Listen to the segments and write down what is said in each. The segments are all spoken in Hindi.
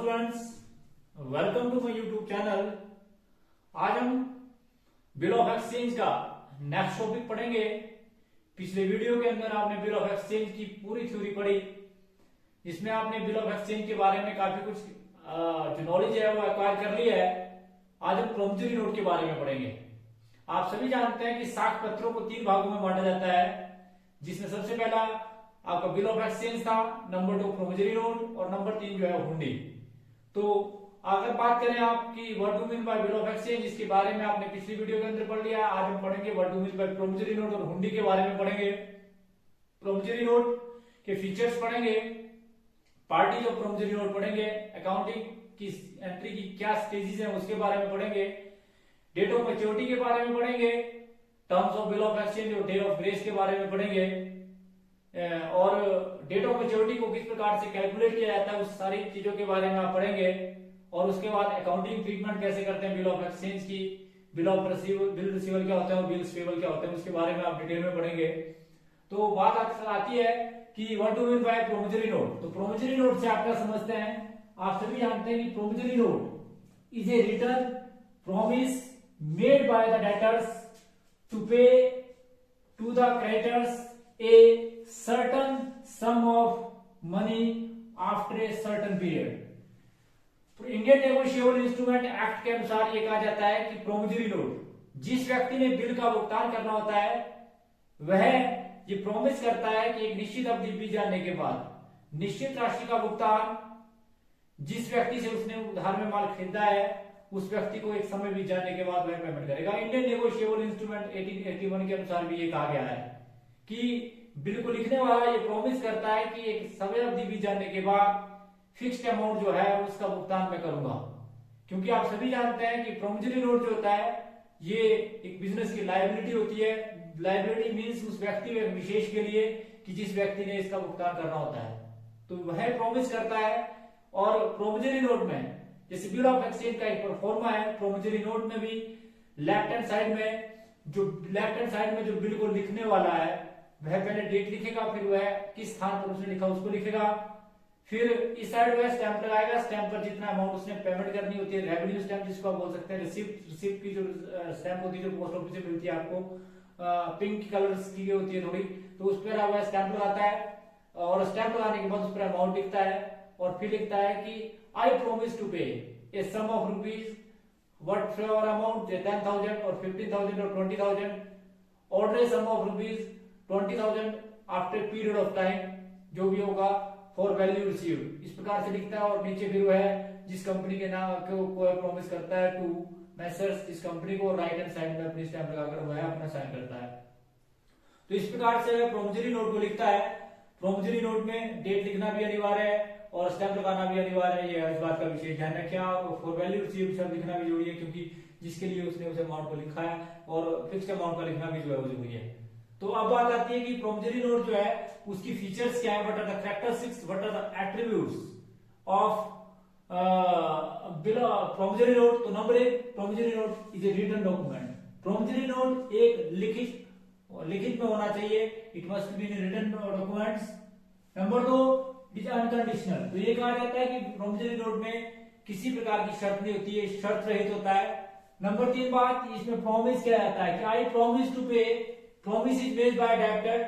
Students, welcome to my YouTube channel. आज हम बिल ऑफ एक्सचेंज का नेक्स्ट टॉपिक पढ़ेंगे। पिछले वीडियो के अंदर आपने बिल ऑफ एक्सचेंज की पूरी थ्योरी पढ़ी, जिसमें आपने बिल ऑफ एक्सचेंज के बारे में काफी कुछ जो नॉलेज है वो एक्वायर कर लिया है। आज हम प्रोमिसरी नोट के बारे में पढ़ेंगे। आप सभी जानते हैं कि साख पत्रों को 3 भागों में बांटा जाता है, जिसमें सबसे पहला आपका बिल ऑफ एक्सचेंज था, नंबर 2 प्रोमिसरी नोट और नंबर 3 जो है हुंडी। तो अगर बात करें आपकी what do mean by bill of exchange, इसके बारे में आपने पिछली वीडियो के अंदर पढ़ लिया। आज हम पढ़ेंगे what do mean bye promissory note और हुंडी के बारे में पढ़ेंगे। प्रोमिसरी नोट के फीचर्स पढ़ेंगे, पार्टीज ऑफ प्रोमिसरी नोट पढ़ेंगे, अकाउंटिंग की एंट्री की क्या स्टेजेस हैं उसके बारे में पढ़ेंगे, डेट ऑफ मैच्योरिटी के बारे में पढ़ेंगे, terms of bill of exchange और डे ऑफ ग्रेस के बारे में पढ़ेंगे, और डेट ऑफ मैच्योरिटी को किस प्रकार से कैलकुलेट किया जाता है उस सारी चीजों के बारे में आप पढ़ेंगे। और उसके बाद अकाउंटिंग ट्रीटमेंट कैसे करते हैं बिल ऑफ एक्सचेंज की, बिल ऑफ बिल रिसीवेबल क्या होता है और बिल पेबल क्या होते हैं उसके बारे में आप डिटेल में पढ़ेंगे। तो बात अक्सर आती है कि what do mean bye promissory note. तो प्रोमिसरी नोट से आप क्या समझते हैं? आप सभी जानते हैं कि promissory note is a written promise made by the debtors to pay to the creditors a certain sum of money after a certain period। Indian negotiable instrument act के अनुसार ये कहा जाता है कि प्रोमिसरी नोट जिस व्यक्ति ने बिल का भुगतान करना होता है वह ये प्रॉमिस करता है कि एक निश्चित अवधि बीत जाने के बाद निश्चित राशि का भुगतान जिस व्यक्ति से उसने उधार में माल खरीदा है उस व्यक्ति को एक समय बीत जाने के बाद वह पेमेंट करेगा। इंडियन नेगोशिएबल इंस्ट्रूमेंट 1881 के अनुसार भी ये कहा गया है कि बिल को लिखने वाला ये प्रॉमिस करता है कि एक समय अवधि बीत जाने के बाद फिक्स्ड अमाउंट जो है उसका भुगतान मैं करूंगा। क्योंकि आप सभी जानते हैं कि प्रोमिसरी नोट जो होता है ये एक बिजनेस की लायबिलिटी होती है। लायबिलिटी मींस उस व्यक्ति विशेष के लिए कि जिस व्यक्ति ने इसका भुगतान करना होता है, तो वह प्रॉमिस करता है। और प्रोमिसरी नोट में जैसे बिल ऑफ एक्सचेंज का एक प्रोफॉर्मा है, प्रोमिसरी नोट में भी लेफ्ट हैंड साइड में जो बिल को लिखने वाला है वह पहले डेट लिखेगा, फिर वह किस स्थान पर उसने लिखा उसको लिखेगा, फिर इस साइड वह स्टैंप लगाएगा। स्टैंप पर जितना अमाउंट उसने पेमेंट करनी होती है, रेवेन्यू स्टैंप जिसको आप बोल सकते हैं, रिसिप्ट की जो स्टैंप होती है जो पोस्ट ऑफिस से मिलती है आपको, पिंक कलर की होती है थोड़ी, तो उस पर वह स्टैंप लगाता है और स्टैंप लगाने के बाद उस पर अमाउंट लिखता है और फिर लिखता है कि आई promise to pay a sum of rupees whatever amount 10,000 और 15,000 और 20,000 order a sum of rupees 20,000 after period of time जो भी होगा फॉर वैल्यू रिसीव्ड। इस प्रकार से लिखता है और नीचे फिर वह जिस कंपनी के नाम को प्रॉमिस करता है टू मैसर्स इस कंपनी को राइट हैंड साइड में अपनी स्टैंप लगाकर वह अपना साइन करता है। तो इस प्रकार से वह प्रोमिसरी नोट को लिखता है। प्रोमिसरी नोट में डेट लिखना भी अनिवार्य है और स्टैंप लगाना भी अनिवार्य है, ये इस बात का विशेष ध्यान रखें। और फॉर वैल्यू रिसीव्ड शब्द लिखना भी जरूरी है क्योंकि जिसके लिए उसने उस अमाउंट को लिखा है, और फिक्स्ड अमाउंट का लिखना भी जो है वो जरूरी है। तो अब बात आती है कि प्रोमिसरी नोट जो है उसकी फीचर्स क्या है, what are the characteristics, what are the attributes of promissory note. तो number 1, promissory note is a written document. Promissory note एक लिखित में होना चाहिए, it must be in written documents. Number 2, it is unconditional. तो ये कहा जाता है कि प्रोमिसरी नोट में किसी प्रकार की शर्त नहीं होती है, शर्त रहित होता है। नंबर 3 बात, इसमें प्रॉमिस किया जाता है कि आई प्रॉमिस टू पे, promise is made by debtor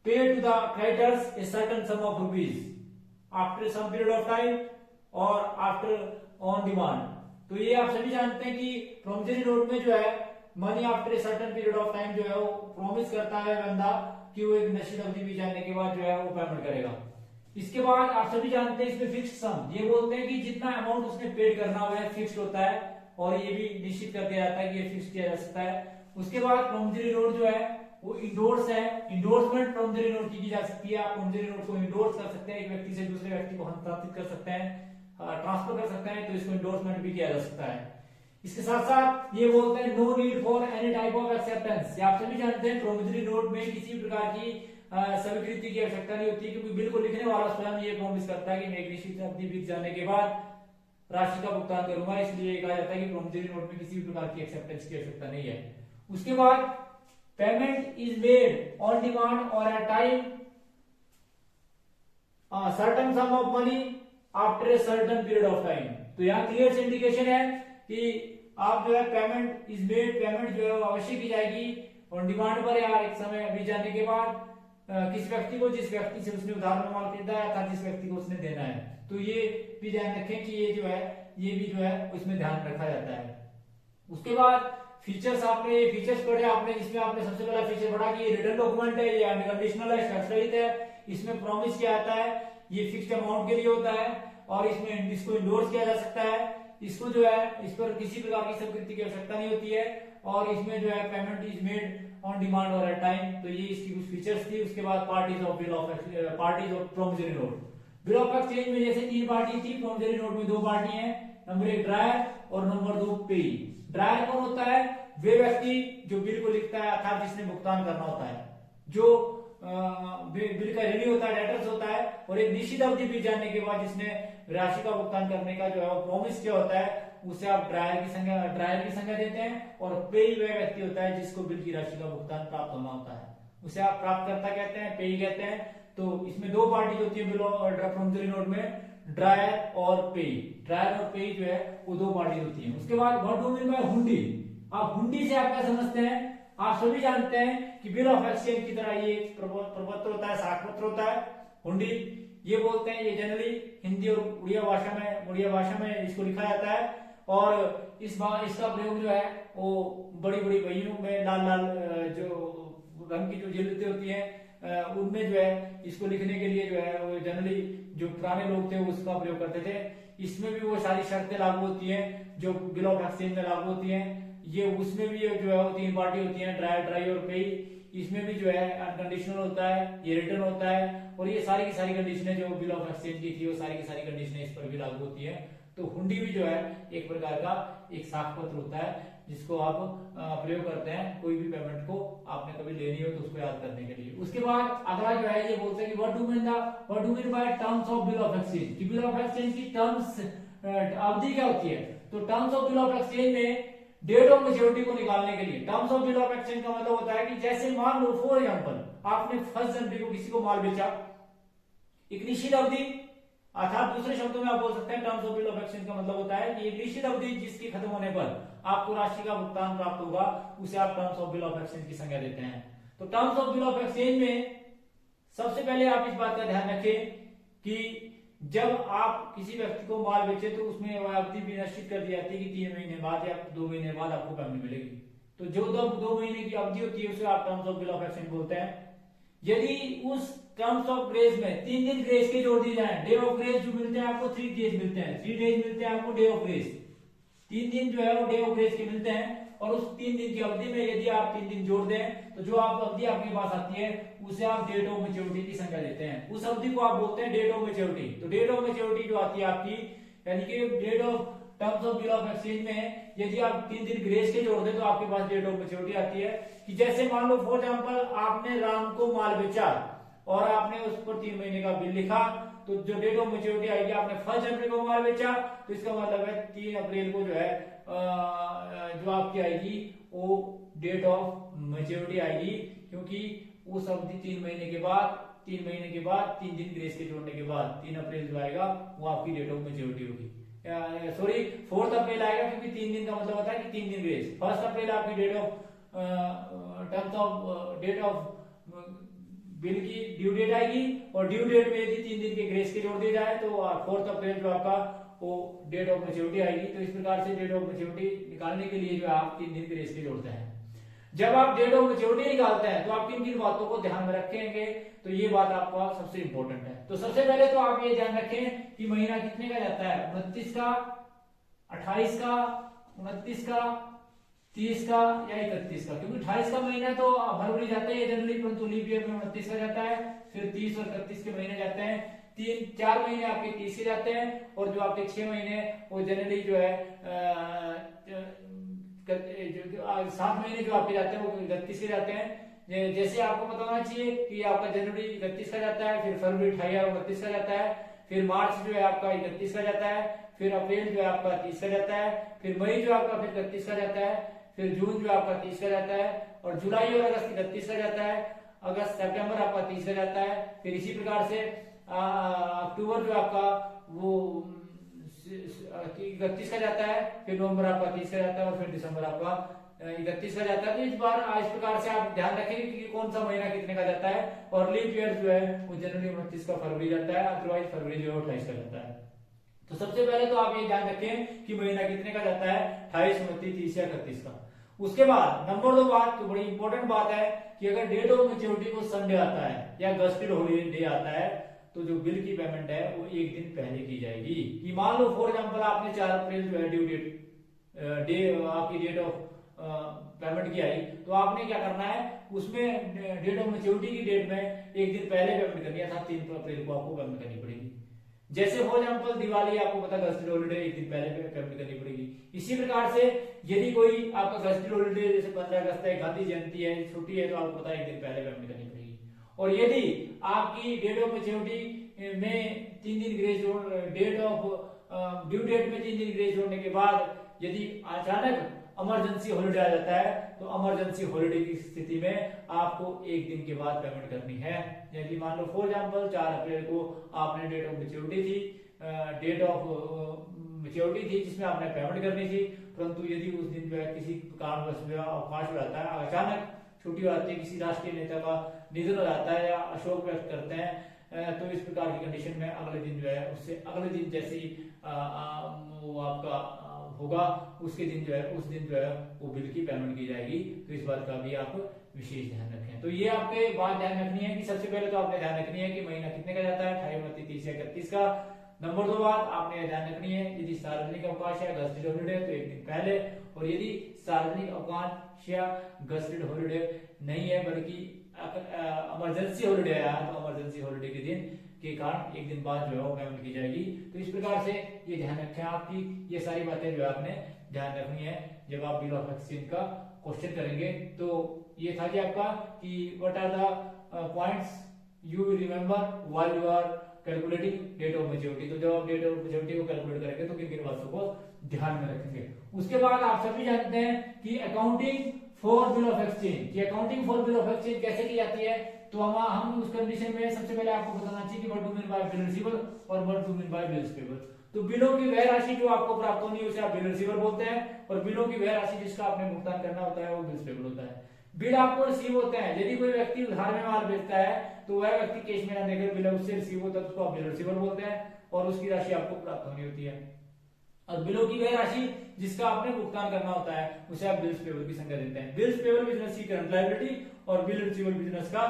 pay to the creditors a certain sum of rupees after some period of time or after on demand। तो ये आप सभी जानते हैं कि प्रोमिसरी नोट में जो है money after a certain period of time जो है वो प्रॉमिस करता है बंदा कि वो एक निश्चित अवधि बीत जाने के बाद जो है वो पेमेंट करेगा। इसके बाद आप सभी जानते हैं इसमें फिक्स्ड सम, ये बोलते हैं कि जितना अमाउंट उसने पेड करना हुआ है फिक्स्ड होता है और ये भी निश्चित कर दिया जाता है कि ये फिक्स किया जा सकता है। उसके बाद प्रोमिसरी नोट जो है वो इंडोर्स है, इंडोर्समेंट प्रोमिसरी नोट की जा सकती है। आप प्रोमिसरी नोट को इंडोर्स कर सकते हैं, एक व्यक्ति से दूसरे व्यक्ति को हस्तांतरित कर सकते हैं, ट्रांसफर कर सकते हैं, तो इसको इंडोर्समेंट भी किया जा सकता है। इसके साथ साथ ये बोलते हैं no need for any type of acceptance. आप सभी जानते हैं प्रोमिसरी नोट में किसी प्रकार की स्वीकृति की आवश्यकता नहीं होती, क्योंकि बिल को लिखने वाला स्वयं ये प्रॉमिस करता है कि मैं एक निश्चित अवधि बीत जाने के बाद राशि का भुगतान करूंगा। इसलिए कहा जाता है कि प्रोमिसरी नोट में किसी प्रकार की एक्सेप्टेंस की आवश्यकता नहीं है। उसके बाद payment is made on demand और at time certain sum of money after a certain period of time. तो यहाँ क्लियर से इंडिकेशन है कि आप जो है पेमेंट इज मेड, पेमेंट जो है वो अवश्य की जाएगी और डिमांड पर या एक समय बीत जाने के बाद किस व्यक्ति को, जिस व्यक्ति से उसने उधार में माल खरीदा है, जिस व्यक्ति को उसने देना है। तो ये भी ध्यान रखें कि ये जो है ये भी जो है उसमें ध्यान रखा जाता है। उसके बाद फीचर्स, आपने फीचर्स पढ़े आपने, जिसमें आपने सबसे पहला फीचर पढ़ा कि ये रिटर्न डॉक्यूमेंट है, ये अनकंडीशनल है, शर्त रहित है, इसमें प्रॉमिस किया जाता है, ये फिक्स्ड अमाउंट के लिए होता है और इसमें इसको इंडोर्स किया जा सकता है, इसको जो है इस पर किसी प्रकार की स्वीकृति की आवश्यकता नहीं होती है और इसमें जो है payment is made on demand और एट टाइम। तो ये इसकी कुछ फीचर्स थी। उसके बाद parties of promissory note. Bill of exchange में जैसे 3 पार्टी थी, प्रोमिसरी नोट में 2 पार्टी हैं, नंबर 1 ड्रायर और नंबर 2 पेई। ड्रायर कौन होता है? वे व्यक्ति जो बिल को लिखता है अर्थात जिसने भुगतान करना होता है, जो बिल का ऋणी होता है, डेटर्स होता है, और एक निश्चित अवधि बीत जाने के बाद जिसने राशि का भुगतान करने का जो है वो प्रॉमिस किया होता है, उसे आप ड्रायर की संज्ञा देते हैं। और पेई वह व्यक्ति होता है जिसको बिल की राशि का भुगतान प्राप्त होना होता है, उसे आप प्राप्तकर्ता कहते हैं, पेई कहते हैं। तो इसमें 2 पार्टी होती है बिल और प्रोमिसरी नोट में, ड्रायर और पेई। ड्रायर और पेई जो है वो 2 पार्टी होती है। उसके बाद व्हाट डू मीन बाय हुंडी। आप हुंडी से आप क्या समझते हैं? आप सभी जानते हैं कि बिल ऑफ एक्सचेंज की तरह ये प्रपत्र होता है, साक्ष्य होता है। हुंडी ये बोलते हैं, ये जनरली हिंदी और उड़िया भाषा में इसको लिखा जाता है और इसका प्रयोग जो है वो बड़ी बड़ी बहियों में लाल जो रंग की जो जिल्लतें होती हैं उनमें जो है इसको लिखने के लिए जो है वो जनरली जो पुराने लोग थे उसका प्रयोग करते थे। इसमें भी वो सारी शर्तें लागू होती हैं जो बिल ऑफ एक्सचेंज में लागू होती हैं। ये उसमें भी जो है वो 3 पार्टी होती हैं, ड्राई ड्राई और पेई। इसमें भी जो है अनकंडीशनल होता है, ये रिटर्न होता है और ये सारी की सारी कंडीशनें जो बिल ऑफ एक्सचेंज की थी वो सारी की सारी कंडीशनें इस पर भी लागू होती है। तो हुंडी भी जो है एक प्रकार का एक साक्ष्य पत्र होता है जिसको आप प्रयोग करते हैं कोई भी पेमेंट को आपने कभी लेनी हो तो उसको याद करने के लिए। उसके बाद अगला जो है ये बोलते हैं कि what do mean bye terms of bill of exchange. कि बिल ऑफ एक्सचेंज की टर्म्स अवधि क्या होती है? तो terms of bill of exchange में डेट ऑफ मैच्योरिटी को निकालने के लिए terms of bill of exchange का मतलब होता है कि जैसे मान लो फॉर एग्जांपल आपने 1 जनवरी को किसी को माल बेचा, एक निश्चित अवधि, अर्थात दूसरे शब्दों में आप बोल सकते हैं terms of bill of exchange का मतलब होता है कि एक निश्चित अवधि जिसकी खत्म होने पर आपको राशि का भुगतान प्राप्त होगा उसे आप terms of bill of exchange की संज्ञा देते हैं। तो terms of bill of exchange में सबसे पहले आप इस बात का ध्यान रखें कि जब आप किसी व्यक्ति को माल बेचे तो उसमें अवधि भी निश्चित कर दी जाती है कि 3 महीने बाद या 2 महीने बाद आपको पेमेंट मिलेगी। तो जो 2 महीने की अवधि होती है उसे आप terms of bill of exchange बोलते हैं। यदि उस टर्म्स ऑफ ग्रेस में 3 दिन ग्रेस के जोड़ दिए जाए, डे ऑफ ग्रेस जो मिलते हैं आपको 3 डेज मिलते हैं, 3 डेज मिलते हैं आपको डे ऑफ ग्रेस, 3 दिन जो है वो डे ऑफ ग्रेस के मिलते हैं। और उस 3 दिन की अवधि में यदि आप 3 दिन जोड़ दें तो जो आप अवधि आपके पास आती है उसे आप डेट ऑफ मैच्योरिटी की संख्या देते हैं। उस अवधि को आप बोलते हैं डेट ऑफ मैच्योरिटी। तो डेट ऑफ मैच्योरिटी जो आती है आपकी, यानी कि date of terms of bill of exchange में यदि आप 3 दिन ग्रेस के जोड़ दें तो आपके पास डेट ऑफ मैच्योरिटी आती है। कि जैसे मान लो फॉर एग्जांपल आपने राम को माल बेचा और आपने उस पर 3 महीने का बिल लिखा, तो जो डेट ऑफ मैच्योरिटी आएगी, आपने 1 जनवरी को माल बेचा तो इसका मतलब है 3 अप्रैल को जो है जो आपकी आएगी वो डेट ऑफ मैच्योरिटी आएगी, क्योंकि उस अवधि 3 महीने के बाद 3 दिन ग्रेस के जोड़ने के बाद 3 अप्रैल जो आएगा वो आपकी डेट ऑफ मैच्योरिटी होगी। सॉरी 4 अप्रैल आएगा, क्योंकि 3 दिन का मतलब होता है कि 3 दिन ग्रेस। 1 अप्रैल आपकी डेट ऑफ बिल की ड्यू डेट आएगी और ड्यू डेट में यदि 3 दिन के ग्रेस के जोड़ दिए जाए तो 4 अप्रैल जो आपका वो डेट ऑफ मैच्योरिटी आएगी। तो इस प्रकार से डेट ऑफ मैच्योरिटी निकालने के लिए जो आप 3 दिन ग्रेस के जोड़ते हैं। जब आप डेट ऑफ मैच्योरिटी निकालते हैं तो आप किन किन बातों को ध्यान में रखेंगे, तो ये बात आपका सबसे इंपॉर्टेंट है। तो सबसे पहले तो आप ये ध्यान रखें कि महीना कितने का जाता है, 29 का, 28 का, 29 का, 30 का या 31 का। क्योंकि 28 का महीना तो फरवरी जाते हैं जनरली, परंतु लीप ईयर में 29 का जाता है, फिर 30 और 31 के महीने जाते हैं। 4 महीने आपके 30 के जाते हैं और जो आपके 6 महीने वो जनरली जो है 7 महीने जो आपके जाते हैं वो 31 के जाते हैं। जैसे आपको पता होना चाहिए कि आपका जनवरी 31 का जाता है, फिर फरवरी 28 और 29 का जाता है, फिर मार्च जो है आपका 31 का जाता है, फिर अप्रैल जो है आपका 30 का जाता है, फिर मई जो आपका फिर 31 का जाता है, फिर जून जो आपका 30 का जाता है और जुलाई और अगस्त 31 का जाता है, अगस्त सितंबर आपका 30 का जाता है। फिर इसी प्रकार से अक्टूबर जो आपका वो 31 का जाता है, फिर नवंबर आपका 30 का जाता है और फिर दिसंबर आपका 31 का जाता है। तो इस बार इस प्रकार से आप ध्यान रखेंगे कि कौन सा महीना कितने का जाता है। और लीप ईयर जो है वो जनवरी 29 का फरवरी जाता है, अदरवाइज फरवरी जो है 28 का जाता है। तो सबसे पहले तो आप ये ध्यान रखें कि महीना कितने का जाता है, 28, 29, 30 या 31 का। उसके बाद नंबर 2 बात, तो बड़ी इंपॉर्टेंट बात है कि अगर डेट ऑफ मैच्योरिटी को संडे आता है या गस्टेड हॉलीडे आता है तो जो बिल की पेमेंट है वो एक दिन पहले की जाएगी। कि मान लो फॉर एग्जांपल आपने 4 अप्रैल जो है ड्यू डे आपकी डेट ऑफ पेमेंट की आई, तो आपने क्या करना है उसमें डेट ऑफ मैच्योरिटी की डेट में एक दिन पहले पेमेंट करनी है, 3 अप्रैल को आपको पेमेंट करनी पड़ेगी। जैसे फॉर एग्जांपल दिवाली आपको पता गस्टेड हॉलीडे एक दिन पहले पेमेंट करनी पड़ेगी। इसी प्रकार से यदि कोई आपका गस्टेड हॉलीडे जैसे 15 अगस्त है, गांधी जयंती है, छुट्टी है, तो आपको पता है एक दिन पहले पेमेंट करनी पड़ेगी। और यदि आपकी डेट ऑफ मैच्योरिटी में 3 दिन grace date of due date में 3 दिन ग्रेस जोड़ने के बाद यदि अचानक इमरजेंसी हॉलीडे आ जाता है तो इमरजेंसी हॉलीडे की स्थिति में आपको एक दिन के बाद पेमेंट करनी है। यदि मान लो फॉर एग्जांपल 4 अप्रैल को आपने डेट ऑफ मैच्योरिटी थी, डेट ऑफ मैच्योरिटी थी जिसमें आपने पेमेंट करनी थी, परंतु यदि उस दिन जो है किसी कारणवश अवकाश हो जाता है, अचानक छुट्टी हो जाती है, किसी राष्ट्रीय नेता का निधन हो जाता है या अशोक व्यक्त करते हैं, तो इस प्रकार की कंडीशन में अगले दिन जो है उससे अगले दिन जैसे ही वो आपका होगा उसके दिन जो है उस दिन जो है वो बिल की पेमेंट की जाएगी। तो इस बात का भी आप विशेष ध्यान रखें। तो ये आपके बात ध्यान रखनी है कि सबसे पहले तो आपने ध्यान रखनी है कि महीना कितने का जाता है, 28, 29, 30 या 31 का। नंबर 2 बात आपने ध्यान रखनी है यदि सार्वजनिक अवकाश या गस्टेड हॉलीडे तो एक दिन पहले, और यदि सार्वजनिक अवकाश या गस्टेड हॉलीडे नहीं है बल्कि इमरजेंसी हॉलीडे आया तो इमरजेंसी हॉलीडे के दिन के कारण एक दिन बाद जो है वो पेमेंट की जाएगी। तो इस प्रकार से ये ध्यान रखें आपकी ये सारी बातें जो है आपने ध्यान रखनी है जब आप बिल ऑफ एक्सचेंज का क्वेश्चन करेंगे। तो ये था कि आपका कि what are the points you will remember while you are calculating date of maturity. तो जब आप डेट ऑफ मैच्योरिटी को कैलकुलेट करेंगे तो किन किन बातों को ध्यान में रखेंगे। उसके बाद आप सभी जानते हैं कि accounting for bill of exchange, कि accounting for bill of exchange कैसे की जाती है। तो हम उस कंडीशन में सबसे पहले आपको बताना चाहिए कि what do mean by bill receivable और what do mean by bills payable. तो बिलों की वह राशि जो आपको प्राप्त होनी है उसे आप बिल रिसीवेबल बोलते हैं, और बिलों की वह राशि जिसका आपने भुगतान करना होता है वो बिल्स पेबल होता है। बिल आपको रिसीव होते हैं, यदि कोई व्यक्ति उधार में माल बेचता है तो वह व्यक्ति कैश में ना देकर बिल उससे रिसीव होता है तो उसको आप बिल रिसीवेबल बोलते हैं, और उसकी राशि आपको प्राप्त होनी होती है। और बिलों की वह राशि जिसका आपने भुगतान करना होता है उसे आप बिल्स पेबल की संज्ञा देते हैं। बिल्स पेबल बिजनेस की करंट लायबिलिटी और बिल रिसीवेबल बिजनेस का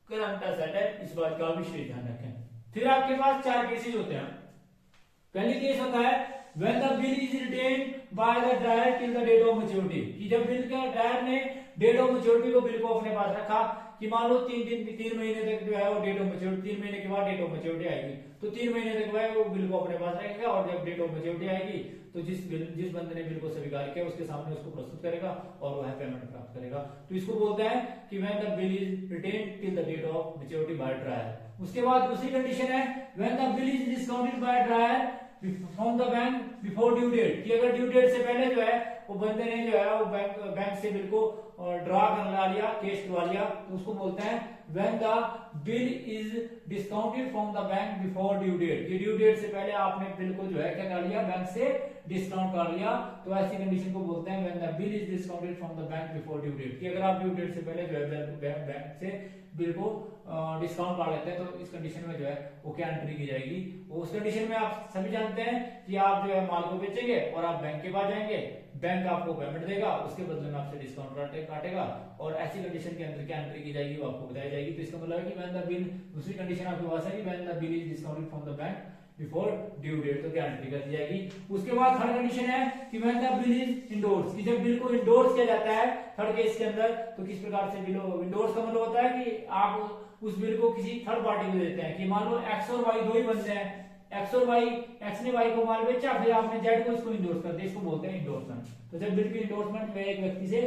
करंट एसेट है, इस बात का विशेष ध्यान रखें। फिर आपके पास 4 केसेस होते हैं। पहली केस होता है when the bill is retained by the dryer till the date of maturity, कि जब बिल का ड्रायर ने डेट ऑफ मैच्योरिटी को बिल को अपने पास रखा कि मान लो 3 महीने तक जो है वो डेट ऑफ मैच्योरिटी, 3 महीने के बाद डेट ऑफ मैच्योरिटी आएगी तो 3 महीने तक वो बिल को अपने पास रखेगा, और जब डेट ऑफ मैच्योरिटी आएगी तो जिस बंदे ने बिल को स्वीकार किया उसके सामने उसको प्रस्तुत करेगा और वह पेमेंट प्राप्त करेगा। तो इसको बोलते हैं कि when the bill is retained till the date of maturity by dryer। उसके बाद दूसरी कंडीशन है when the bill is discounted by dryer from the bank before due date, कि अगर ड्यू डेट से पहले जो है वो बंदे ने जो है वो बैंक से बिल को ड्रा करवा लिया, कैश करवा लिया, तो उसको बोलते हैं when the bill is discounted from the bank before due date, कि ड्यू डेट से पहले आपने बिल को जो है क्या कर लिया, बैंक से डिस्काउंट कर लिया। तो ऐसी कंडीशन को बोलते हैं when the bill is discounted from the bank before due date, कि अगर आप ड्यू डेट से पहले जो है बैंक से बिल को डिस्काउंट कर लेते हैं तो इस कंडीशन में जो है वो क्या एंट्री की जाएगी। उस कंडीशन में आप सभी जानते हैं कि आप जो है माल को बेचेंगे और आप बैंक के पास जाएंगे, बैंक आपको पेमेंट देगा, उसके बदले में आपसे डिस्काउंट काटेगा, और ऐसी कंडीशन के अंदर क्या एंट्री की जाएगी वो आपको बताई जाएगी। तो इसका मतलब है कि व्हेन द बिल, दूसरी कंडीशन आपके पास है कि when the bill is discounted from the bank before due date, तो क्या एंट्री कर दी जाएगी। उसके बाद थर्ड कंडीशन है कि when the bill is endorse, कि जब बिल को इंडोर्स किया जाता है थर्ड केस के अंदर, तो किस प्रकार से बिल इंडोर्स का मतलब होता है कि आप उस बिल को किसी थर्ड पार्टी को देते हैं, कि मान लो एक्स और वाई 2 ही बंदे हैं, एक्स और वाई, एक्स ने वाई को माल बेचा, फिर आपने जेड को इसको इंडोर्स कर दिया, इसको बोलते हैं इंडोर्समेंट। तो जब बिल की इंडोर्समेंट में एक व्यक्ति से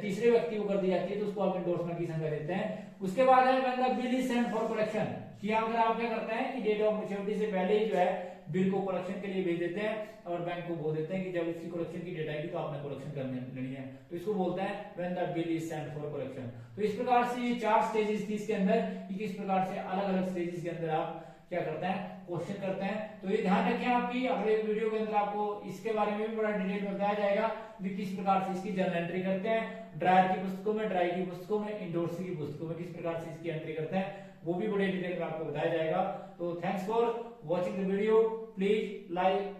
तीसरे व्यक्ति को कर दी जाती है तो उसको आप इंडोर्समेंट की संज्ञा देते हैं। उसके बाद है when the bill is sent for collection, कि अगर आप क्या करते हैं कि डेट ऑफ मैच्योरिटी से पहले ही जो है बिल को कलेक्शन के लिए भेज देते हैं और बैंक को बोल देते हैं कि जब इसकी कलेक्शन की डेट आएगी तो आपने कलेक्शन करनी लेनी है, तो इसको बोलते हैं when the bill is sent for collection. तो इस प्रकार से ये 4 स्टेजेस थी इसके अंदर कि किस प्रकार से अलग अलग स्टेजेस के अंदर आप क्या करते हैं क्वेश्चन करते हैं। तो ये ध्यान रखें आपकी अगले वीडियो के अंदर आपको इसके बारे में भी बड़ा डिटेल में बताया जाएगा कि किस प्रकार से इसकी जर्नल एंट्री करते हैं, ड्रायर की पुस्तकों में, ड्राई की पुस्तकों में, इंडोर्स की पुस्तकों में किस प्रकार से इसकी एंट्री करते हैं, वो भी बड़े डिटेल में आपको बताया जाएगा। तो thanks for watching the video, please like,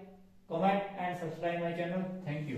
comment and subscribe my channel. Thank you.